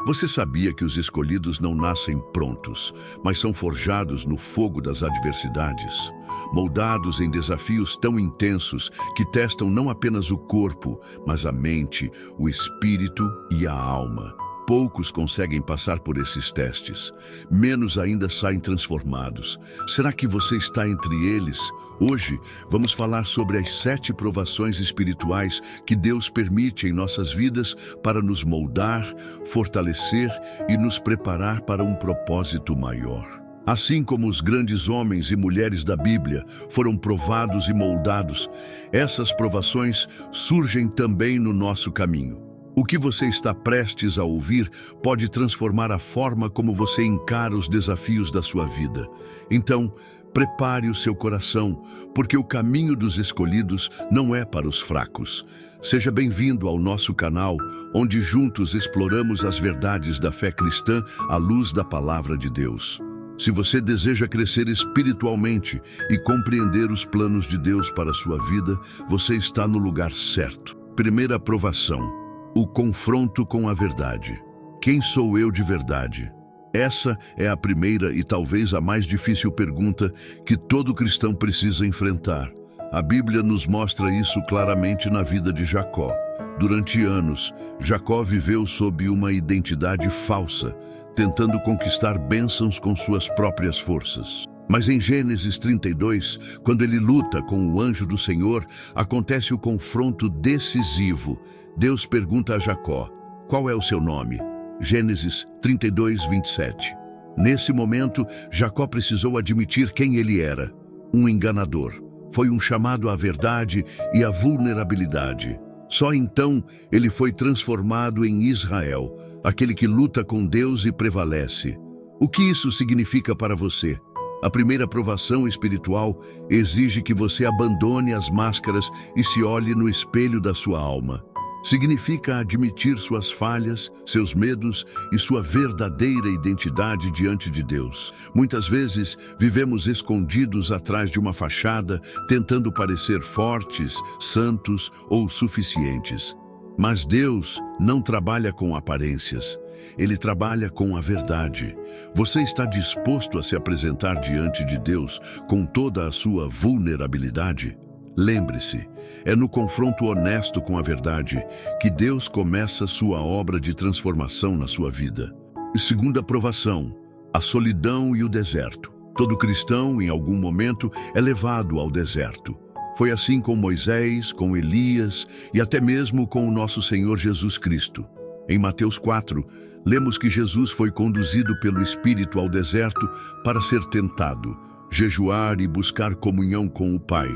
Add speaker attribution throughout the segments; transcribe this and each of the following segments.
Speaker 1: Você sabia que os escolhidos não nascem prontos, mas são forjados no fogo das adversidades, moldados em desafios tão intensos que testam não apenas o corpo, mas a mente, o espírito e a alma. Poucos conseguem passar por esses testes, menos ainda saem transformados. Será que você está entre eles? Hoje, vamos falar sobre as 7 provações espirituais que Deus permite em nossas vidas para nos moldar, fortalecer e nos preparar para um propósito maior. Assim como os grandes homens e mulheres da Bíblia foram provados e moldados, essas provações surgem também no nosso caminho. O que você está prestes a ouvir pode transformar a forma como você encara os desafios da sua vida. Então, prepare o seu coração, porque o caminho dos escolhidos não é para os fracos. Seja bem-vindo ao nosso canal, onde juntos exploramos as verdades da fé cristã à luz da palavra de Deus. Se você deseja crescer espiritualmente e compreender os planos de Deus para a sua vida, você está no lugar certo. Primeira provação. O confronto com a verdade. Quem sou eu de verdade? Essa é a primeira e talvez a mais difícil pergunta que todo cristão precisa enfrentar. A Bíblia nos mostra isso claramente na vida de Jacó. Durante anos, Jacó viveu sob uma identidade falsa, tentando conquistar bênçãos com suas próprias forças. Mas em Gênesis 32, quando ele luta com o anjo do Senhor, acontece o confronto decisivo. Deus pergunta a Jacó, qual é o seu nome? Gênesis 32, 27. Nesse momento, Jacó precisou admitir quem ele era, um enganador. Foi um chamado à verdade e à vulnerabilidade. Só então ele foi transformado em Israel, aquele que luta com Deus e prevalece. O que isso significa para você? A primeira provação espiritual exige que você abandone as máscaras e se olhe no espelho da sua alma. Significa admitir suas falhas, seus medos e sua verdadeira identidade diante de Deus. Muitas vezes vivemos escondidos atrás de uma fachada, tentando parecer fortes, santos ou suficientes. Mas Deus não trabalha com aparências. Ele trabalha com a verdade. Você está disposto a se apresentar diante de Deus com toda a sua vulnerabilidade? Lembre-se, é no confronto honesto com a verdade que Deus começa sua obra de transformação na sua vida. Segunda provação, a solidão e o deserto. Todo cristão, em algum momento, é levado ao deserto. Foi assim com Moisés, com Elias e até mesmo com o nosso Senhor Jesus Cristo. Em Mateus 4, lemos que Jesus foi conduzido pelo Espírito ao deserto para ser tentado, jejuar e buscar comunhão com o Pai.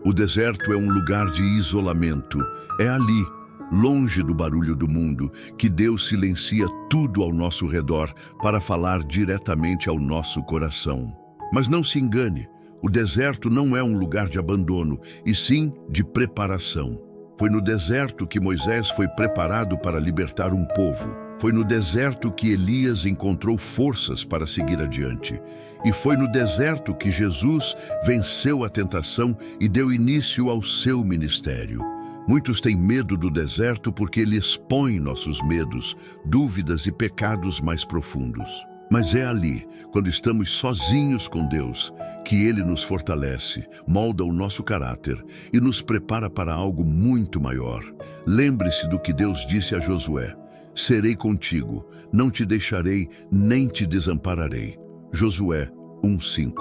Speaker 1: O deserto é um lugar de isolamento. É ali, longe do barulho do mundo, que Deus silencia tudo ao nosso redor para falar diretamente ao nosso coração. Mas não se engane, o deserto não é um lugar de abandono, e sim de preparação. Foi no deserto que Moisés foi preparado para libertar um povo. Foi no deserto que Elias encontrou forças para seguir adiante. E foi no deserto que Jesus venceu a tentação e deu início ao seu ministério. Muitos têm medo do deserto porque ele expõe nossos medos, dúvidas e pecados mais profundos. Mas é ali, quando estamos sozinhos com Deus, que Ele nos fortalece, molda o nosso caráter e nos prepara para algo muito maior. Lembre-se do que Deus disse a Josué: serei contigo, não te deixarei nem te desampararei. Josué 1:5.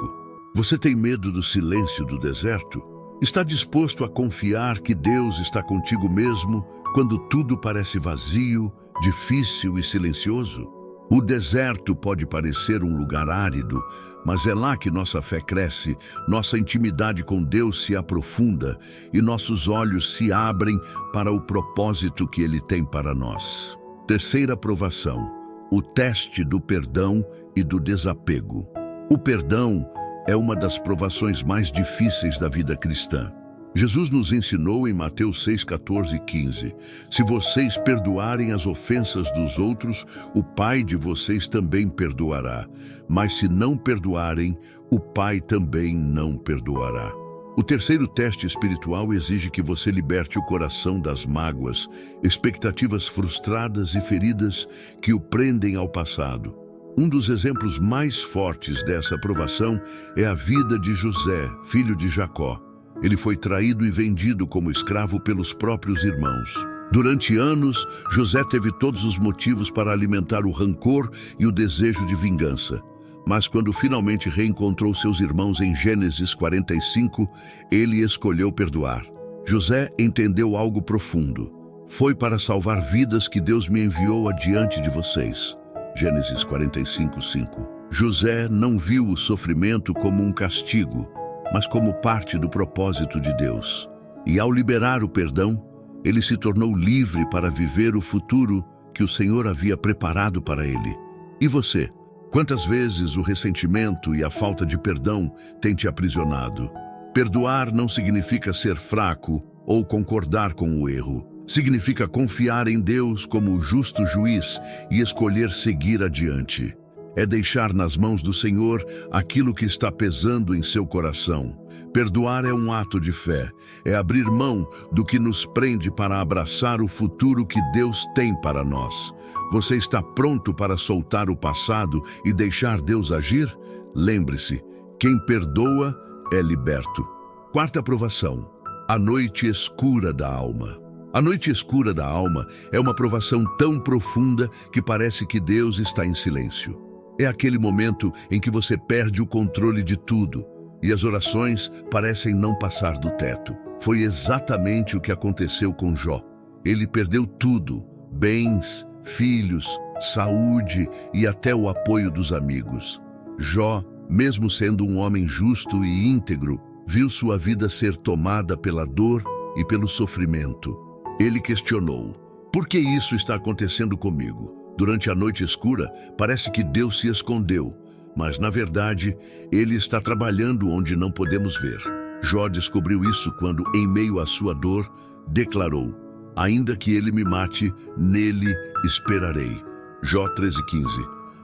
Speaker 1: Você tem medo do silêncio do deserto? Está disposto a confiar que Deus está contigo mesmo quando tudo parece vazio, difícil e silencioso? O deserto pode parecer um lugar árido, mas é lá que nossa fé cresce, nossa intimidade com Deus se aprofunda e nossos olhos se abrem para o propósito que Ele tem para nós. Terceira provação, o teste do perdão e do desapego. O perdão é uma das provações mais difíceis da vida cristã. Jesus nos ensinou em Mateus 6, 14 e 15, se vocês perdoarem as ofensas dos outros, o Pai de vocês também perdoará. Mas se não perdoarem, o Pai também não perdoará. O terceiro teste espiritual exige que você liberte o coração das mágoas, expectativas frustradas e feridas que o prendem ao passado. Um dos exemplos mais fortes dessa provação é a vida de José, filho de Jacó. Ele foi traído e vendido como escravo pelos próprios irmãos. Durante anos, José teve todos os motivos para alimentar o rancor e o desejo de vingança. Mas quando finalmente reencontrou seus irmãos em Gênesis 45, ele escolheu perdoar. José entendeu algo profundo. Foi para salvar vidas que Deus me enviou adiante de vocês. Gênesis 45:5. José não viu o sofrimento como um castigo, mas como parte do propósito de Deus. E ao liberar o perdão, ele se tornou livre para viver o futuro que o Senhor havia preparado para ele. E você? Quantas vezes o ressentimento e a falta de perdão têm te aprisionado? Perdoar não significa ser fraco ou concordar com o erro. Significa confiar em Deus como o justo juiz e escolher seguir adiante. É deixar nas mãos do Senhor aquilo que está pesando em seu coração. Perdoar é um ato de fé, é abrir mão do que nos prende para abraçar o futuro que Deus tem para nós. Você está pronto para soltar o passado e deixar Deus agir? Lembre-se, quem perdoa é liberto. Quarta provação: a noite escura da alma. A noite escura da alma é uma provação tão profunda que parece que Deus está em silêncio. É aquele momento em que você perde o controle de tudo e as orações parecem não passar do teto. Foi exatamente o que aconteceu com Jó. Ele perdeu tudo: bens, filhos, saúde e até o apoio dos amigos. Jó, mesmo sendo um homem justo e íntegro, viu sua vida ser tomada pela dor e pelo sofrimento. Ele questionou: por que isso está acontecendo comigo? Durante a noite escura, parece que Deus se escondeu, mas na verdade, Ele está trabalhando onde não podemos ver. Jó descobriu isso quando, em meio à sua dor, declarou: ainda que ele me mate, nele esperarei. Jó 13:15.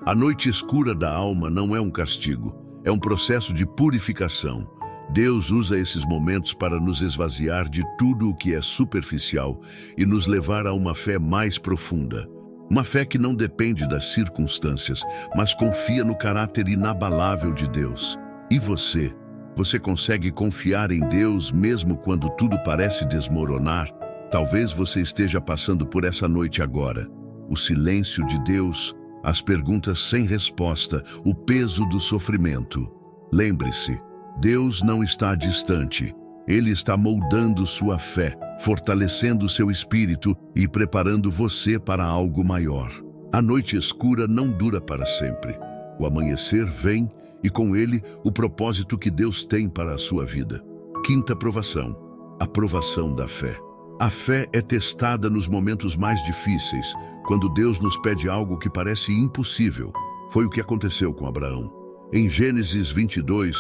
Speaker 1: A noite escura da alma não é um castigo, é um processo de purificação. Deus usa esses momentos para nos esvaziar de tudo o que é superficial e nos levar a uma fé mais profunda. Uma fé que não depende das circunstâncias, mas confia no caráter inabalável de Deus. E você? Você consegue confiar em Deus mesmo quando tudo parece desmoronar? Talvez você esteja passando por essa noite agora. O silêncio de Deus, as perguntas sem resposta, o peso do sofrimento. Lembre-se, Deus não está distante. Ele está moldando sua fé, fortalecendo seu espírito e preparando você para algo maior. A noite escura não dura para sempre. O amanhecer vem e com ele o propósito que Deus tem para a sua vida. Quinta provação: a provação da fé. A fé é testada nos momentos mais difíceis, quando Deus nos pede algo que parece impossível. Foi o que aconteceu com Abraão. Em Gênesis 22,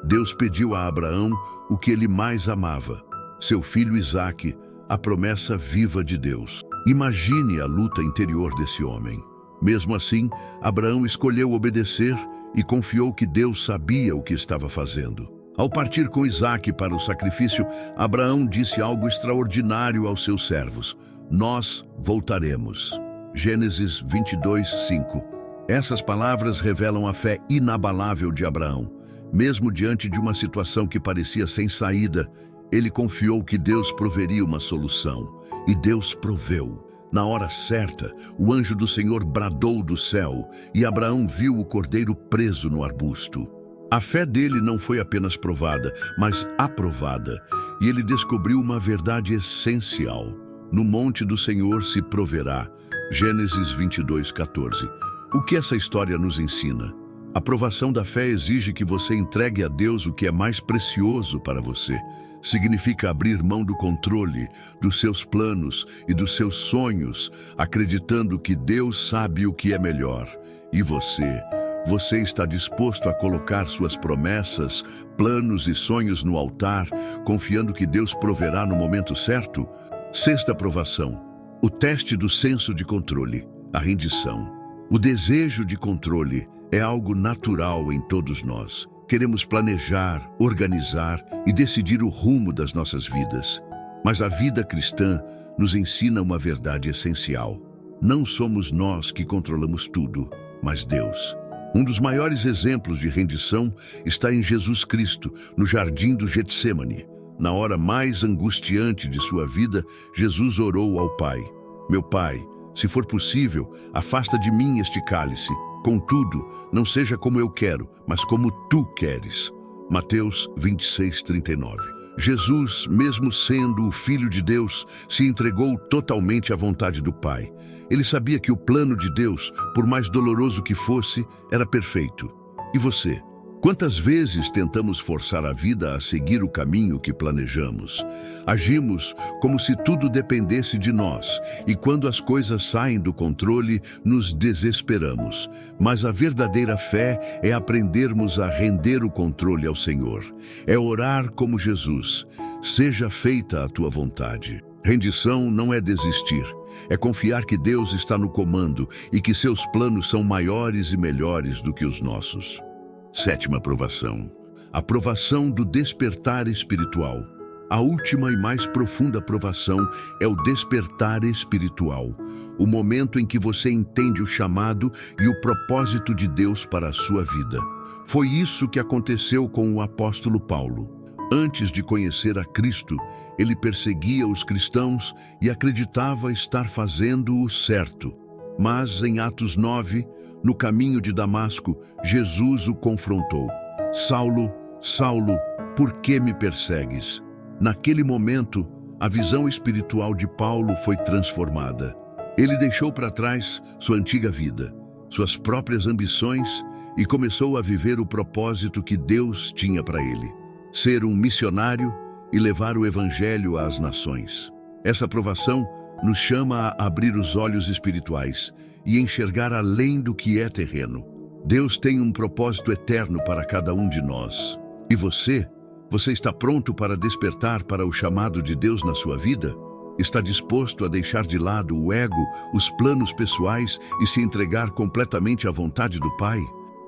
Speaker 1: Deus pediu a Abraão o que ele mais amava: seu filho Isaque, a promessa viva de Deus. Imagine a luta interior desse homem. Mesmo assim, Abraão escolheu obedecer e confiou que Deus sabia o que estava fazendo. Ao partir com Isaque para o sacrifício, Abraão disse algo extraordinário aos seus servos: nós voltaremos. Gênesis 22:5. Essas palavras revelam a fé inabalável de Abraão. Mesmo diante de uma situação que parecia sem saída, ele confiou que Deus proveria uma solução. E Deus proveu. Na hora certa, o anjo do Senhor bradou do céu e Abraão viu o cordeiro preso no arbusto. A fé dele não foi apenas provada, mas aprovada, e ele descobriu uma verdade essencial: no monte do Senhor se proverá. Gênesis 22:14. O que essa história nos ensina? A provação da fé exige que você entregue a Deus o que é mais precioso para você. Significa abrir mão do controle, dos seus planos e dos seus sonhos, acreditando que Deus sabe o que é melhor. E você está disposto a colocar suas promessas, planos e sonhos no altar, confiando que Deus proverá no momento certo? Sexta provação: o teste do senso de controle, a rendição. O desejo de controle é algo natural em todos nós. Queremos planejar, organizar e decidir o rumo das nossas vidas. Mas a vida cristã nos ensina uma verdade essencial. Não somos nós que controlamos tudo, mas Deus. Um dos maiores exemplos de rendição está em Jesus Cristo, no jardim do Getsêmani. Na hora mais angustiante de sua vida, Jesus orou ao Pai: Meu Pai, se for possível, afasta de mim este cálice. Contudo, não seja como eu quero, mas como tu queres. Mateus 26:39. Jesus, mesmo sendo o Filho de Deus, se entregou totalmente à vontade do Pai. Ele sabia que o plano de Deus, por mais doloroso que fosse, era perfeito. E você? Quantas vezes tentamos forçar a vida a seguir o caminho que planejamos? Agimos como se tudo dependesse de nós, e quando as coisas saem do controle, nos desesperamos. Mas a verdadeira fé é aprendermos a render o controle ao Senhor. É orar como Jesus: seja feita a tua vontade. Rendição não é desistir, é confiar que Deus está no comando e que seus planos são maiores e melhores do que os nossos. Sétima provação. A provação do despertar espiritual. A última e mais profunda provação é o despertar espiritual, o momento em que você entende o chamado e o propósito de Deus para a sua vida. Foi isso que aconteceu com o apóstolo Paulo. Antes de conhecer a Cristo, ele perseguia os cristãos e acreditava estar fazendo o certo. Mas em Atos 9, no caminho de Damasco, Jesus o confrontou: Saulo, Saulo, por que me persegues? Naquele momento, a visão espiritual de Paulo foi transformada. Ele deixou para trás sua antiga vida, suas próprias ambições e começou a viver o propósito que Deus tinha para ele: ser um missionário e levar o evangelho às nações. Essa provação nos chama a abrir os olhos espirituais e enxergar além do que é terreno. Deus tem um propósito eterno para cada um de nós. E você? Você está pronto para despertar para o chamado de Deus na sua vida? Está disposto a deixar de lado o ego, os planos pessoais e se entregar completamente à vontade do Pai?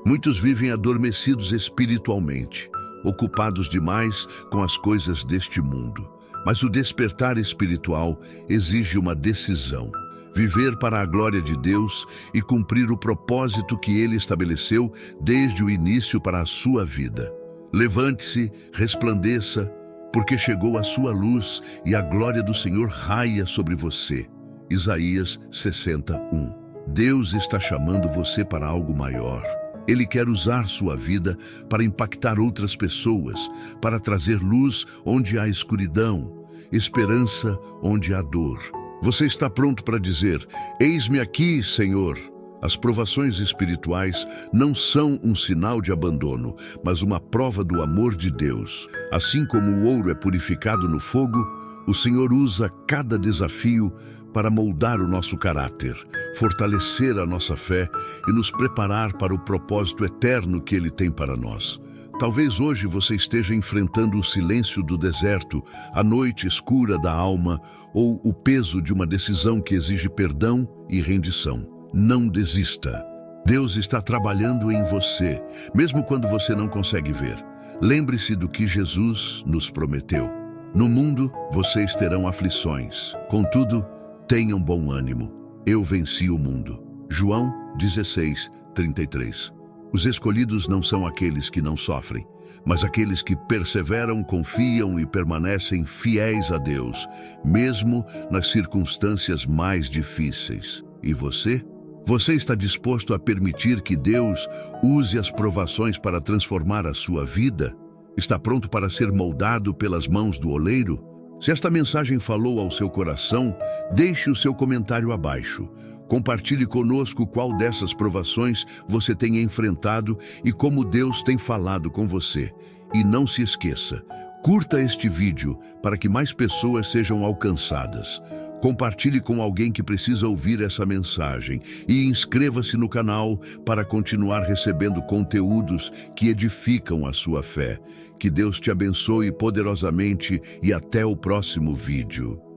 Speaker 1: Muitos vivem adormecidos espiritualmente, ocupados demais com as coisas deste mundo. Mas o despertar espiritual exige uma decisão: viver para a glória de Deus e cumprir o propósito que Ele estabeleceu desde o início para a sua vida. Levante-se, resplandeça, porque chegou a sua luz e a glória do Senhor raia sobre você. Isaías 60:1. Deus está chamando você para algo maior. Ele quer usar sua vida para impactar outras pessoas, para trazer luz onde há escuridão, esperança onde há dor. Você está pronto para dizer: eis-me aqui, Senhor? As provações espirituais não são um sinal de abandono, mas uma prova do amor de Deus. Assim como o ouro é purificado no fogo, o Senhor usa cada desafio para moldar o nosso caráter, fortalecer a nossa fé e nos preparar para o propósito eterno que Ele tem para nós. Talvez hoje você esteja enfrentando o silêncio do deserto, a noite escura da alma ou o peso de uma decisão que exige perdão e rendição. Não desista. Deus está trabalhando em você, mesmo quando você não consegue ver. Lembre-se do que Jesus nos prometeu: no mundo vocês terão aflições. Contudo, tenham bom ânimo. Eu venci o mundo. João 16:33. Os escolhidos não são aqueles que não sofrem, mas aqueles que perseveram, confiam e permanecem fiéis a Deus, mesmo nas circunstâncias mais difíceis. E você? Você está disposto a permitir que Deus use as provações para transformar a sua vida? Está pronto para ser moldado pelas mãos do oleiro? Se esta mensagem falou ao seu coração, deixe o seu comentário abaixo. Compartilhe conosco qual dessas provações você tem enfrentado e como Deus tem falado com você. E não se esqueça, curta este vídeo para que mais pessoas sejam alcançadas. Compartilhe com alguém que precisa ouvir essa mensagem e inscreva-se no canal para continuar recebendo conteúdos que edificam a sua fé. Que Deus te abençoe poderosamente e até o próximo vídeo.